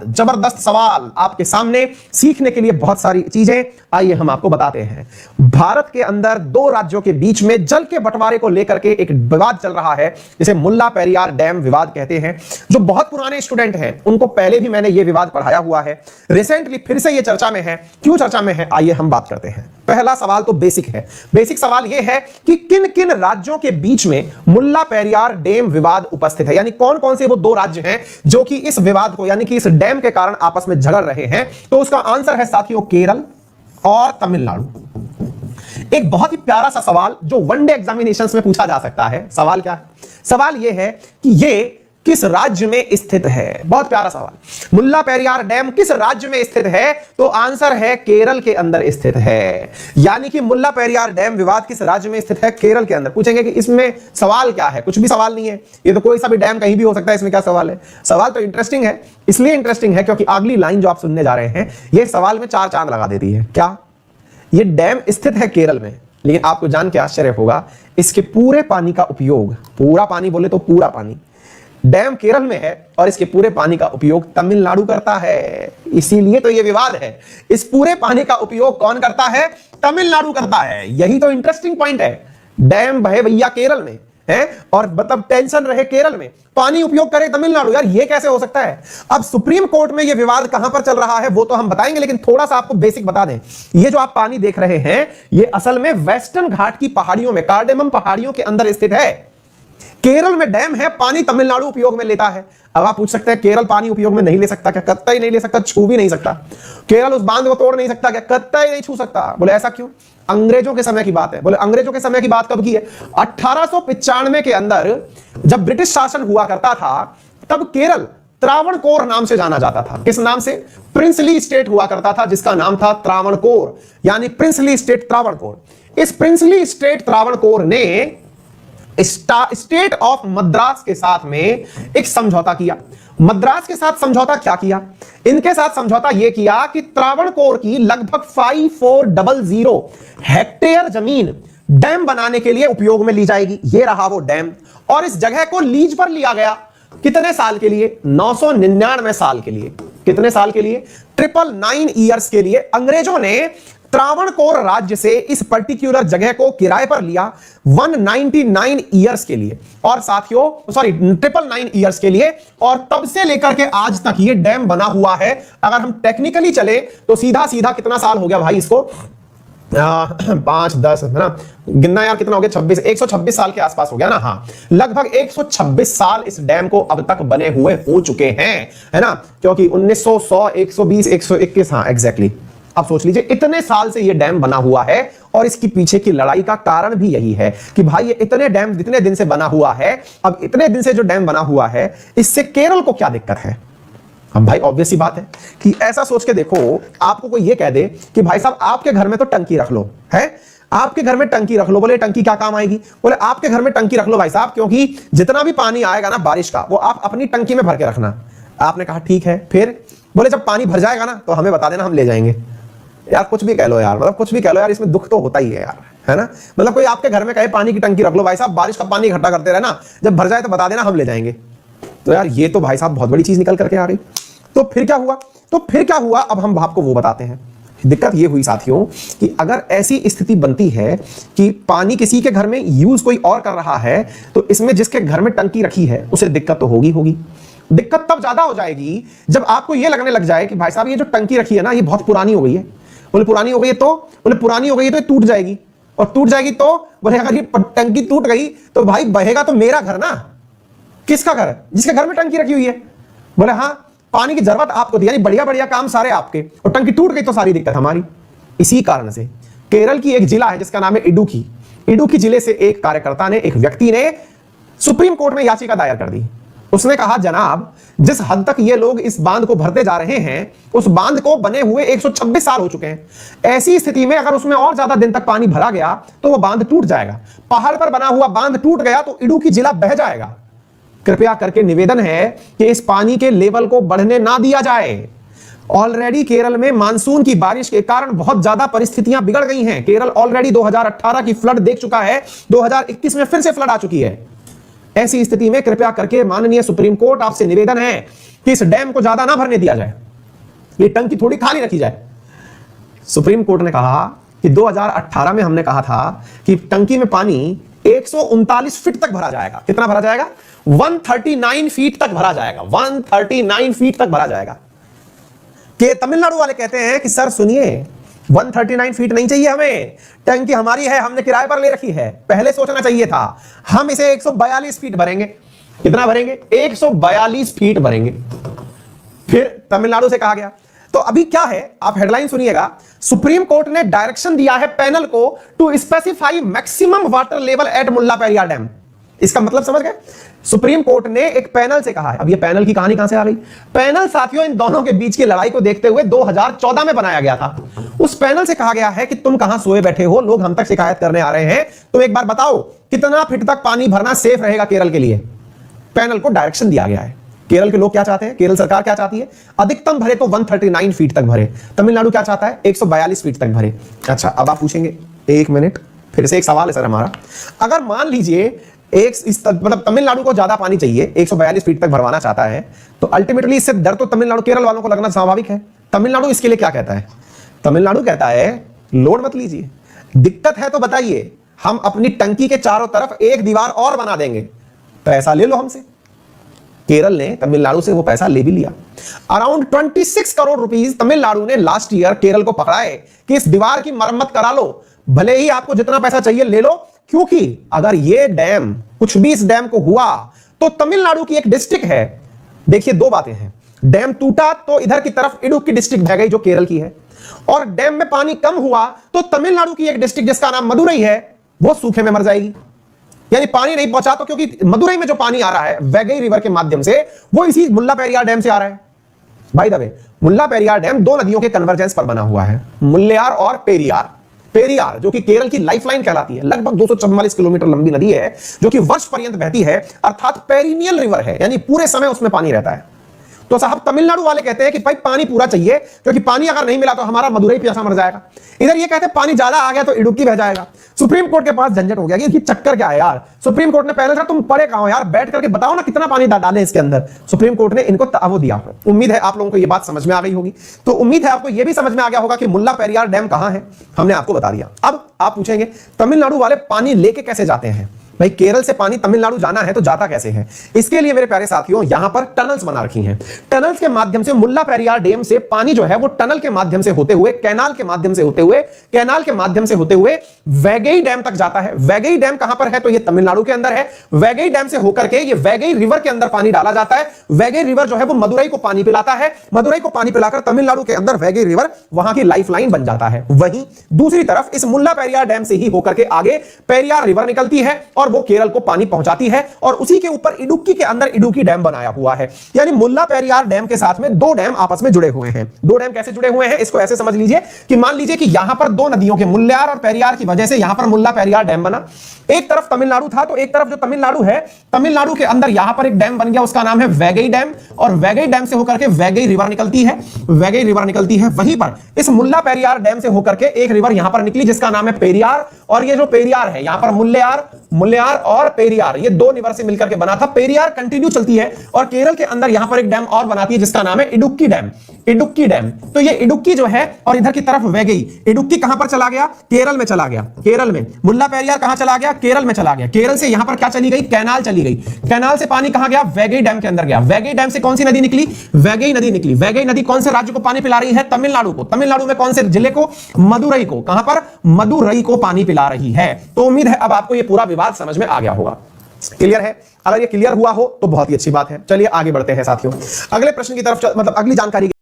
जबरदस्त सवाल आपके सामने, सीखने के लिए बहुत सारी चीजें, आइए हम आपको बताते हैं। भारत के अंदर दो राज्यों के बीच में जल के बंटवारे को लेकर के एक विवाद चल रहा है, जिसे मुल्ला पेरियार डैम विवाद कहते हैं। जो बहुत पुराने स्टूडेंट हैं उनको पहले भी मैंने यह विवाद पढ़ाया हुआ है, रिसेंटली फिर से यह चर्चा में है। क्यों चर्चा में है, आइए हम बात करते हैं। पहला सवाल तो बेसिक है। बेसिक सवाल यह है कि किन किन राज्यों के बीच में मुल्ला पेरियार डैम विवाद उपस्थित है, यानी कौन कौन से वो दो राज्य हैं जो कि इस विवाद को, यानी कि इस डैम के कारण आपस में झगड़ रहे हैं। तो उसका आंसर है साथियों केरल और तमिलनाडु। एक बहुत ही प्यारा सा सवाल जो वनडे एग्जामिनेशंस में पूछा जा सकता है। सवाल क्या है? सवाल यह है कि यह किस राज्य में स्थित है। बहुत प्यारा सवाल। मुल्ला पेरियार डैम किस राज्य में स्थित है? तो आंसर है केरल के अंदर स्थित है। यानी कि मुल्ला पेरियार डैम विवाद किस राज्य में स्थित है? केरल के अंदर। पूछेंगे कि इसमें सवाल क्या है? कुछ भी सवाल नहीं है, ये तो कोई सा भी डैम कहीं भी हो सकता है, इसमें क्या सवाल है? सवाल तो इंटरेस्टिंग है, इसलिए इंटरेस्टिंग है क्योंकि अगली लाइन जो आप सुनने जा रहे हैं ये सवाल में चार चांद लगा देती है। क्या? ये डैम स्थित है केरल में, लेकिन आपको जान के आश्चर्य होगा इसके पूरे पानी का उपयोग, पूरा पानी बोले तो पूरा पानी, डैम केरल में है और इसके पूरे पानी का उपयोग तमिलनाडु करता है। इसीलिए तो यह विवाद है। इस पूरे पानी का उपयोग कौन करता है? तमिलनाडु करता है। यही तो इंटरेस्टिंग पॉइंट है। डैम बहे भैया केरल में है और मतलब टेंशन रहे केरल में, पानी उपयोग करे तमिलनाडु। यार ये कैसे हो सकता है? अब सुप्रीम कोर्ट में यह विवाद कहां पर चल रहा है वो तो हम बताएंगे, लेकिन थोड़ा सा आपको बेसिक बता दें। ये जो आप पानी देख रहे हैं ये असल में वेस्टर्न घाट की पहाड़ियों में, कार्डेमम पहाड़ियों के अंदर स्थित है। केरल में डैम है, पानी तमिलनाडु उपयोग में लेता है। अब आप पूछ सकते हैं केरल पानी उपयोग में नहीं ले सकता क्या? कतई नहीं ले सकता, छू भी नहीं सकता। केरल उस बांध को तोड़ नहीं सकता क्या? कतई नहीं छू सकता। बोले ऐसा क्यों? अंग्रेजों के समय की बात है। बोले अंग्रेजों के समय की बात कब की है? 1895 के अंदर जब ब्रिटिश शासन हुआ करता था तब केरल त्रावणकोर नाम से जाना जाता था। किस नाम से? प्रिंसली स्टेट हुआ करता था जिसका नाम था त्रावणकोर, यानी प्रिंसली स्टेट त्रावणकोर। इस प्रिंसली स्टेट त्रावणकोर ने स्टेट ऑफ मद्रास के साथ में एक समझौता किया। मद्रास के साथ समझौता क्या किया? इनके साथ समझौता यह किया कि त्रावणकोर की लगभग 5400 हेक्टेयर जमीन डैम बनाने के लिए उपयोग में ली जाएगी। यह रहा वो डैम, और इस जगह को लीज पर लिया गया। कितने साल के लिए? 999 साल के लिए। कितने साल के लिए? 999 ईयर्स के लिए अंग्रेजों ने त्रावणकोर राज्य से इस पर्टिकुलर जगह को किराए पर लिया 199 ईयर्स के लिए, और साथियों 999 ईयर्स के लिए, और तब से लेकर के आज तक ये डैम बना हुआ है। अगर हम टेक्निकली चले तो सीधा सीधा कितना साल हो गया भाई इसको? 5 10 है ना, गिनना यार कितना हो गया? 26, 126 साल के आसपास हो गया ना। हाँ, लगभग 126 साल इस डैम को अब तक बने हुए हो चुके हैं, है ना, क्योंकि 1900, 100, 120, 121, हाँ एग्जैक्टली। अब सोच लीजिए इतने साल से ये डैम बना हुआ है, और इसकी पीछे की लड़ाई का कारण भी यही है कि भाई ये इतने डैम इतने दिन से बना हुआ है, अब इतने दिन से जो डैम बना हुआ है इससे केरल को क्या दिक्कत है? हम भाई ऑब्वियस सी बात है कि ऐसा सोच के देखो, आपको कोई ये कह दे कि भाई साहब आपके घर में तो टंकी रख लो, है आपके घर में टंकी रख लो। बोले टंकी क्या काम आएगी? बोले आपके घर में टंकी रख लो भाई साहब, क्योंकि जितना भी पानी आएगा ना बारिश का वो आप अपनी टंकी में भर के रखना। आपने कहा ठीक है, फिर बोले जब पानी भर जाएगा ना तो हमें बता देना, हम ले जाएंगे। यार कुछ भी कह लो यार, मतलब कुछ भी कह लो यार, इसमें दुख तो होता ही है यार, है ना। मतलब कोई आपके घर में कहे पानी की टंकी रख लो भाई साहब, बारिश का पानी इकट्ठा करते रहना, जब भर जाए तो बता देना, हम ले जाएंगे। तो यार ये तो भाई साहब बहुत बड़ी चीज निकल करके आ रही। तो फिर क्या हुआ? अब हम आपको वो बताते हैं। दिक्कत ये हुई साथियों कि अगर ऐसी स्थिति बनती है कि पानी किसी के घर में यूज कोई और कर रहा है, तो इसमें जिसके घर में टंकी रखी है उसे दिक्कत तो होगी। दिक्कत तब ज्यादा हो जाएगी जब आपको यह लगने लग जाए कि भाई साहब ये जो टंकी रखी है ना ये बहुत पुरानी हो गई है। बोले पुरानी हो गई है तो? बोले पुरानी हो गई है तो टूट जाएगी, और टूट जाएगी तो बोले अगर ये टंकी टूट गई तो भाई बहेगा तो मेरा घर ना। किसका घर? जिसके घर में टंकी रखी हुई है। बोले हाँ, पानी की जरूरत आपको थी, यानी बढ़िया बढ़िया काम सारे आपके, और टंकी टूट गई तो सारी दिक्कत हमारी। इसी कारण से केरल की एक जिला है जिसका नाम है इडुक्की। इडुक्की जिले से एक कार्यकर्ता ने, एक व्यक्ति ने सुप्रीम कोर्ट में याचिका दायर कर दी। उसने कहा जनाब जिस हद तक ये लोग इस बांध को भरते जा रहे हैं उस बांध को बने हुए 126 साल हो चुके हैं। ऐसी स्थिति में अगर उसमें और ज्यादा दिन तक पानी भरा गया तो वो बांध टूट जाएगा। पहाड़ पर बना हुआ बांध टूट गया तो इडुक्की जिला बह जाएगा। कृपया करके निवेदन है कि इस पानी के लेवल को बढ़ने ना दिया जाए। ऑलरेडी केरल में मानसून की बारिश के कारण बहुत ज्यादा परिस्थितियां बिगड़ गई हैं। केरल ऑलरेडी 2018 की फ्लड देख चुका है, 2021 में फिर से फ्लड आ चुकी है। ऐसी स्थिति में कृपया करके माननीय सुप्रीम कोर्ट आपसे निवेदन है कि इस डैम को ज्यादा ना भरने दिया जाए, ये टंकी थोड़ी खाली रखी जाए। सुप्रीम कोर्ट ने कहा कि 2018 में हमने कहा था कि टंकी में पानी 139 फीट तक भरा जाएगा। कितना भरा जाएगा? 139 फीट तक भरा जाएगा, 139 फीट तक भरा जाएगा। कि तमिलनाडु वाले कहते हैं कि सर सुनिए, 139 फीट नहीं चाहिए हमें, टंकी हमारी है, हमने किराए पर ले रखी है, पहले सोचना चाहिए था, हम इसे 142 फीट भरेंगे। कितना भरेंगे? 142 फीट भरेंगे। फिर तमिलनाडु से कहा गया, तो अभी क्या है, आप हेडलाइन सुनिएगा। सुप्रीम कोर्ट ने डायरेक्शन दिया है पैनल को to specify maximum water level at Mulla Periyar dam. इसका मतलब समझ गए? सुप्रीम कोर्ट ने एक पैनल से कहा है। अब ये पैनल की कहानी कहां से आ गई? पैनल साथियों इन दोनों के बीच की लड़ाई को देखते हुए 2014 में बनाया गया था। उस पैनल से कहा गया है कि तुम कहां सोए बैठे हो, लोग हम तक शिकायत करने आ रहे हैं, तुम एक बार बताओ कितना फीट तक पानी भरना सेफ रहेगा केरल के लिए। पैनल को डायरेक्शन दिया गया है। केरल के लोग क्या चाहते हैं? केरल सरकार क्या चाहती है? अधिकतम भरे तो 139 फीट तक भरे। तमिलनाडु क्या चाहता है? 142 फीट तक भरे। अच्छा, अब आप पूछेंगे, एक मिनट, फिर से एक सवाल है सर हमारा। अगर मान लीजिए मतलब तमिलनाडु को ज्यादा पानी चाहिए, 142 फीट तक भरवाना चाहता है, तो अल्टीमेटली इससे डर तो तमिलनाडु केरल वालों को लगना स्वाभाविक है। तमिलनाडु इसके लिए क्या कहता है? तमिलनाडु कहता है लोड मत लीजिए, दिक्कत है तो बताइए, हम अपनी टंकी के चारों तरफ एक दीवार और बना देंगे, पैसा ले लो हमसे। केरल ने तमिलनाडु से वो पैसा ले भी लिया। अराउंड 26 करोड़ रुपीस तमिलनाडु ने लास्ट ईयर केरल को पकड़ाए कि इस दीवार की मरम्मत करा लो, भले ही आपको जितना पैसा चाहिए ले लो, क्योंकि अगर ये डैम, कुछ भी इस डैम को हुआ तो तमिलनाडु की एक डिस्ट्रिक्ट है। देखिए दो बातें हैं, डैम टूटा तो इधर की तरफ इडुक्की डिस्ट्रिक्ट बह गई जो केरल की है, और डैम में पानी कम हुआ तो तमिलनाडु की एक डिस्ट्रिक्ट जिसका नाम मदुरई है वो सूखे में मर जाएगी। यानी पानी नहीं पहुंचा तो, क्योंकि मदुरई में जो पानी आ रहा है वैगई रिवर के माध्यम से, वो इसी मुल्ला पेरियार डैम से आ रहा है। By the way, Mulla Periyar dam दो नदियों के कन्वर्जेंस पर बना हुआ है, मुल्लेयार और पेरियार। पेरियार जो कि केरल की लाइफलाइन कहलाती है, लगभग 244 किलोमीटर लंबी नदी है जो कि वर्ष पर्यंत बहती है, अर्थात पेरिनियल रिवर है, यानी पूरे समय उसमें पानी रहता है। तो साहब तमिलनाडु वाले कहते हैं कि भाई पानी पूरा चाहिए, क्योंकि पानी अगर नहीं मिला तो हमारा मदुरई प्यासा मर जाएगा। इधर ये कहते हैं पानी ज्यादा आ गया तो इडुक्की बह जाएगा। सुप्रीम कोर्ट के पास झंझट हो गया कि चक्कर क्या है यार। सुप्रीम कोर्ट ने पहले था तुम पढ़े कहां हो यार, बैठ करके बताओ ना कितना पानी डाले इसके अंदर। सुप्रीम कोर्ट ने इनको वो दिया। उम्मीद है आप लोगों को ये बात समझ में आ गई होगी। तो उम्मीद है आपको ये भी समझ में आ गया होगा कि मुल्ला पेरियार डैम कहां है, हमने आपको बता दिया। अब आप पूछेंगे तमिलनाडु वाले पानी लेके कैसे जाते हैं? भाई केरल से पानी तमिलनाडु जाना है तो जाता कैसे है? इसके लिए मेरे प्यारे साथियों यहां पर टनल्स बना रखी हैं। टनल्स के माध्यम से मुल्ला पेरियार डैम से पानी जो है वो टनल के माध्यम से होते हुए, कैनाल के माध्यम से होते हुए वैगई डैम तक जाता है। वैगई डैम कहां पर है? तो ये तमिलनाडु के अंदर है। वैगई डैम से होकर के ये वैगई रिवर के अंदर पानी डाला जाता है। वैगई रिवर जो है वो मदुरई को पानी पिलाता है। मदुरई को पानी पिलाकर तमिलनाडु के अंदर वैगई रिवर वहां की लाइफलाइन बन जाता है। वहीं दूसरी तरफ इस मुल्ला पेरियार डैम से ही होकर के आगे पेरियार रिवर निकलती है और वो केरल को पानी पहुंचाती है, और उसी के ऊपर इडुक्की के अंदर इडुक्की डैम बनाया हुआ है। यानी मुल्ला पेरियार डैम के साथ में दो डैम आपस में जुड़े हुए हैं। दो डैम कैसे जुड़े हुए हैं इसको ऐसे समझ लीजिए कि मान लीजिए कि यहां पर दो नदियों के मुल्लेयार और पेरियार की वजह से यहां पर मुल्ला पेरियार डैम बना। एक तरफ तमिलनाडु था तो एक तरफ जो तमिलनाडु है, तमिलनाडु के अंदर यहां पर एक डैम बन गया, उसका नाम है वैगई डैम, और वैगई डैम से होकर के वैगई रिवर निकलती है। वैगई रिवर निकलती है, वहीं पर इस मुल्ला पेरियार डैम से होकर के एक रिवर यहां पर निकली जिसका नाम है पेरियार, और ये जो पेरियार है यहां पर मुल्लेयार और पेरियार, ये दो रिवर से मिलकर के बना था। पेरियार कंटिन्यू चलती है और केरल के अंदर यहां पर एक डैम और बनाती है जिसका नाम है इडुक्की डैम। इडुक्की डैम, तो ये इडुक्की जो है, और इधर की तरफ वैगई। इडुक्की कहां पर चला गया? केरल में चला गया। केरल में मुल्ला पेरियार कहां चला गया? केरल में चला गया। केरल से यहां पर क्या चली गई? कैनाल चली गई। कैनाल से पानी कहां गया? वैगई डैम के अंदर गया। वैगई डैम से कौन सी नदी निकली? वैगई नदी निकली। वैगई नदी कौन से राज्य को पानी पिला रही है? तमिलनाडु को। तमिलनाडु में कौन से जिले को? मदुरई को। कहां पर? मदुरई को पानी पिला रही है। तो उम्मीद है अब आपको यह पूरा विवाद समझ में आ गया होगा। क्लियर है? अगर ये क्लियर हुआ हो तो बहुत ही अच्छी बात है। चलिए आगे बढ़ते हैं साथियों, अगले प्रश्न की तरफ, मतलब अगली जानकारी